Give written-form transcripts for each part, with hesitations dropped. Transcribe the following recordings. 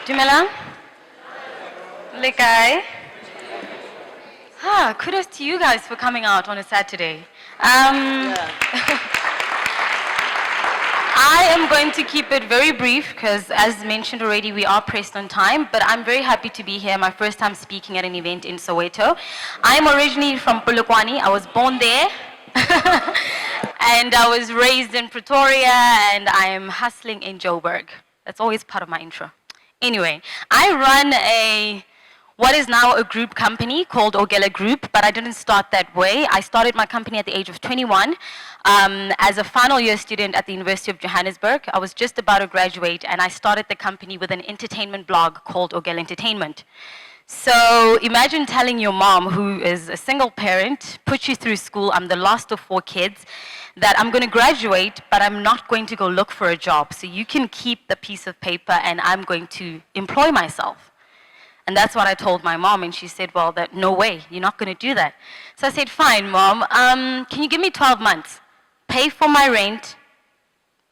Dumelang? Lekai? Kudos to you guys for coming out on a Saturday. I am going to keep it very brief because, as mentioned already, we are pressed on time, but I'm very happy to be here, my first time speaking at an event in Soweto. I'm originally from Polokwane. I was born there. And I was raised in Pretoria, and I am hustling in Joburg. That's always part of my intro. Anyway, I run what is now a group company called Ogela Group, but I didn't start that way. I started my company at the age of 21 as a final year student at the University of Johannesburg. I was just about to graduate, and I started the company with an entertainment blog called Ogela Entertainment. So imagine telling your mom, who is a single parent, put you through school, I'm the last of 4 kids, that I'm going to graduate, but I'm not going to go look for a job. So you can keep the piece of paper, and I'm going to employ myself. And that's what I told my mom, and she said, well, no way, you're not going to do that. So I said, fine, Mom, can you give me 12 months? Pay for my rent,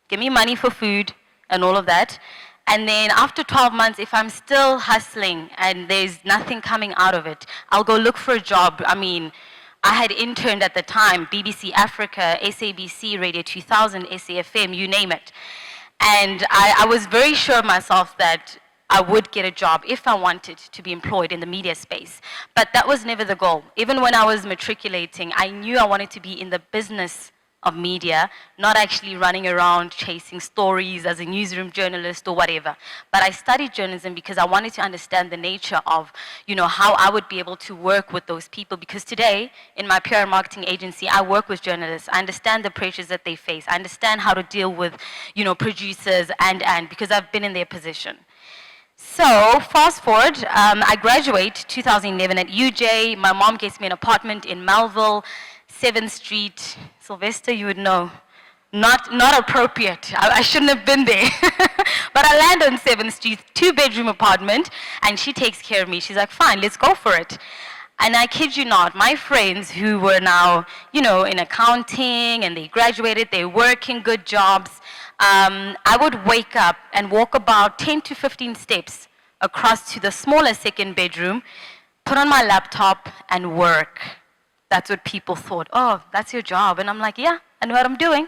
give me money for food, and all of that. And then after 12 months, if I'm still hustling and there's nothing coming out of it, I'll go look for a job. I mean, I had interned at the time, BBC Africa, SABC, Radio 2000, SAFM, you name it. And I was very sure of myself that I would get a job if I wanted to be employed in the media space. But that was never the goal. Even when I was matriculating, I knew I wanted to be in the business of media, not actually running around chasing stories as a newsroom journalist or whatever. But I studied journalism because I wanted to understand the nature of, how I would be able to work with those people. Because today, in my PR and marketing agency, I work with journalists. I understand the pressures that they face. I understand how to deal with, producers and because I've been in their position. So, fast forward, I graduate 2011 at UJ. My mom gets me an apartment in Melville, 7th Street. Sylvester, you would know. Not appropriate. I shouldn't have been there. But I land on 7th Street, 2-bedroom apartment, and she takes care of me. She's like, fine, let's go for it. And I kid you not, my friends who were now, in accounting, and they graduated, they're working good jobs, I would wake up and walk about 10 to 15 steps across to the smaller 2nd bedroom, put on my laptop, and work. That's what people thought, oh, that's your job. And I'm like, yeah, I know what I'm doing.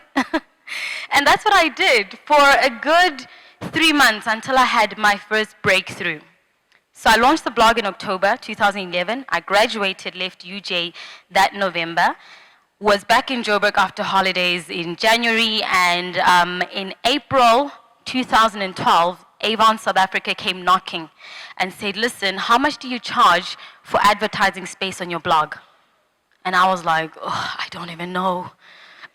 And that's what I did for a good 3 months until I had my first breakthrough. So I launched the blog in October 2011. I graduated, left UJ that November, was back in Joburg after holidays in January, and in April 2012, Avon South Africa came knocking and said, listen, how much do you charge for advertising space on your blog? And I was like, oh, I don't even know.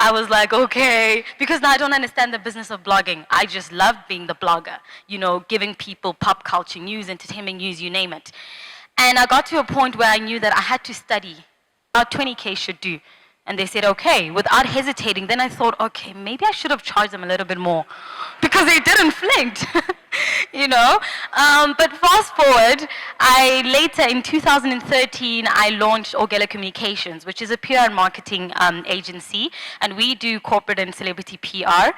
I was like, okay, because now I don't understand the business of blogging. I just love being the blogger, giving people pop culture news, entertainment news, you name it. And I got to a point where I knew that I had to study, about 20K should do. And they said, okay, without hesitating. Then I thought, okay, maybe I should have charged them a little bit more because they didn't flint, But fast forward, later in 2013, I launched Ogela Communications, which is a PR and marketing agency, and we do corporate and celebrity PR.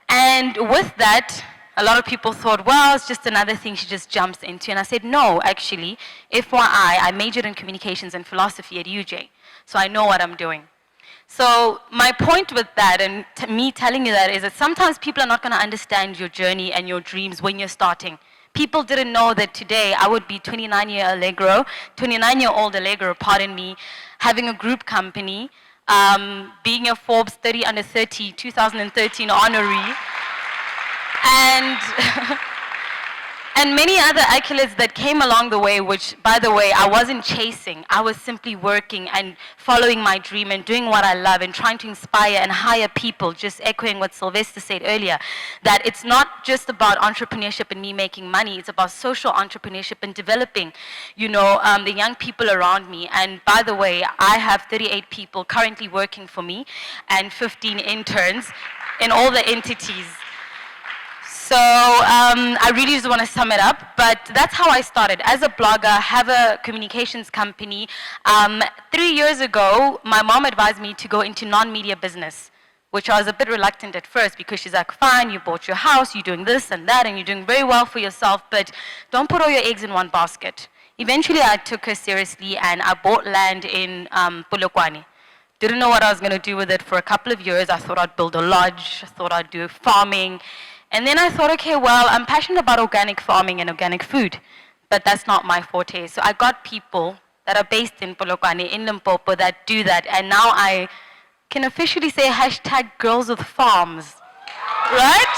And with that, a lot of people thought, well, it's just another thing she just jumps into. And I said, no, actually, FYI, I majored in communications and philosophy at UJ, so I know what I'm doing. So my point with that, and me telling you that, is that sometimes people are not going to understand your journey and your dreams when you're starting. People didn't know that today I would be 29-year-old Allegro, pardon me, having a group company, being a Forbes 30 under 30 2013 honoree, and many other accolades that came along the way, which, by the way, I wasn't chasing. I was simply working and following my dream and doing what I love and trying to inspire and hire people, just echoing what Sylvester said earlier, that it's not just about entrepreneurship and me making money, it's about social entrepreneurship and developing, the young people around me. And by the way, I have 38 people currently working for me and 15 interns in all the entities. So I really just want to sum it up, but that's how I started. As a blogger, have a communications company. 3 years ago, my mom advised me to go into non-media business. which I was a bit reluctant at first because she's like, fine, you bought your house, you're doing this and that, and you're doing very well for yourself, but don't put all your eggs in one basket. Eventually, I took her seriously, and I bought land in Polokwane. Didn't know what I was going to do with it for a couple of years. I thought I'd build a lodge. I thought I'd do farming. And then I thought, okay, well, I'm passionate about organic farming and organic food, but that's not my forte. So I got people that are based in Polokwane, in Limpopo, that do that. And now I can officially say hashtag girls with farms, right?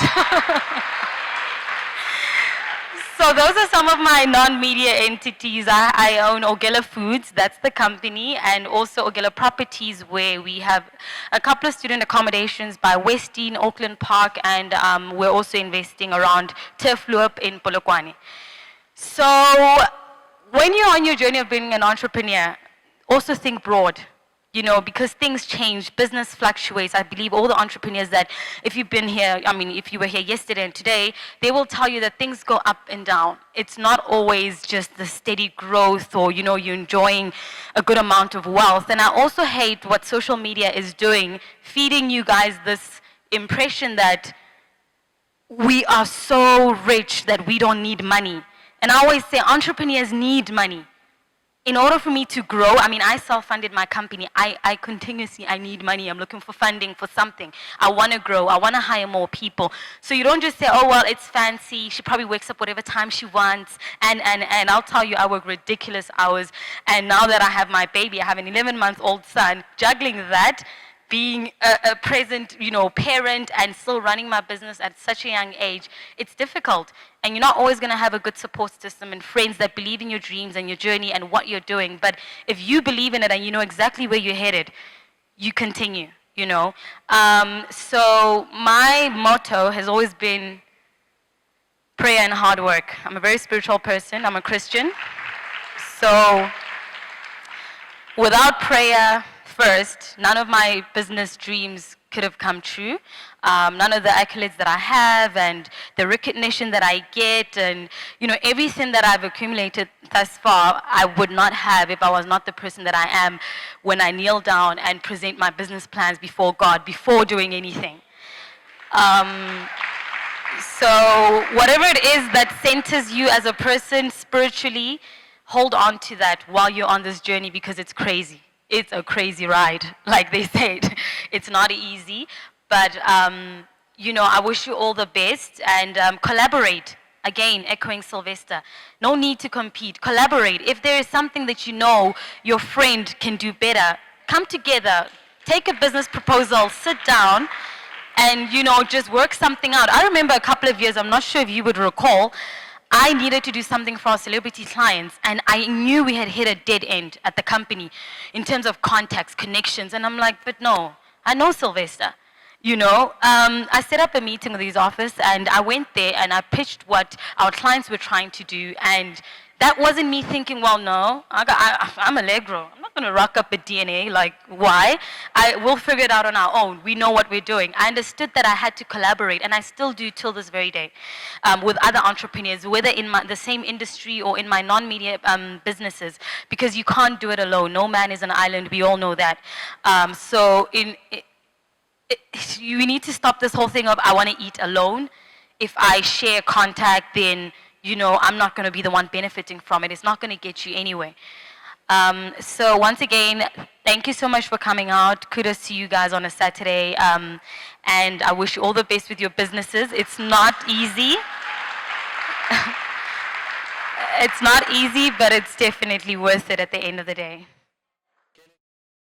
So those are some of my non-media entities. I own Ogela Foods, that's the company, and also Ogela Properties, where we have a couple of student accommodations by Westdene, Auckland Park, and we're also investing around Turfloop in Polokwane. So when you're on your journey of being an entrepreneur, also think broad. You know, because things change, business fluctuates. I believe all the entrepreneurs that, if you've been here, I mean, if you were here yesterday and today, they will tell you that things go up and down. It's not always just the steady growth or, you know, you're enjoying a good amount of wealth. And I also hate what social media is doing, feeding you guys this impression that we are so rich that we don't need money. And I always say entrepreneurs need money. In order for me to grow, I mean, I self-funded my company. I continuously, I need money. I'm looking for funding for something. I want to grow. I want to hire more people. So you don't just say, oh, well, it's fancy. She probably wakes up whatever time she wants. And I'll tell you, I work ridiculous hours. And now that I have my baby, I have an 11-month-old son, juggling that, being a present, you know, parent and still running my business at such a young age, it's difficult. And you're not always going to have a good support system and friends that believe in your dreams and your journey and what you're doing. But if you believe in it and you know exactly where you're headed, you continue, you know. So my motto has always been prayer and hard work. I'm a very spiritual person. I'm a Christian. So without prayer, first, none of my business dreams could have come true. None of the accolades that I have and the recognition that I get and, you know, everything that I've accumulated thus far, I would not have if I was not the person that I am when I kneel down and present my business plans before God, before doing anything. So whatever it is that centers you as a person spiritually, hold on to that while you're on this journey because it's crazy. It's a crazy ride, like they said. It's not easy, but you know, I wish you all the best and collaborate. Again, echoing Sylvester, no need to compete. Collaborate. If there is something that you know your friend can do better, come together, take a business proposal, sit down, and you know, just work something out. I remember a couple of years, I'm not sure if you would recall, I needed to do something for our celebrity clients, and I knew we had hit a dead end at the company in terms of contacts, connections, and I'm like, but no, I know Sylvester, you know. I set up a meeting with his office, and I went there, and I pitched what our clients were trying to do, and that wasn't me thinking, well, no, I'm Allegro. I'm not going to rock up a DNA, like, why? We'll figure it out on our own. We know what we're doing. I understood that I had to collaborate, and I still do till this very day, with other entrepreneurs, whether in the same industry or in my non-media businesses, because you can't do it alone. No man is an island. We all know that. So you need to stop this whole thing of I want to eat alone. If I share contact, then you know, I'm not going to be the one benefiting from it. It's not going to get you anyway. So once again, thank you so much for coming out. Kudos to you guys on a Saturday. And I wish you all the best with your businesses. It's not easy. It's not easy, but it's definitely worth it at the end of the day.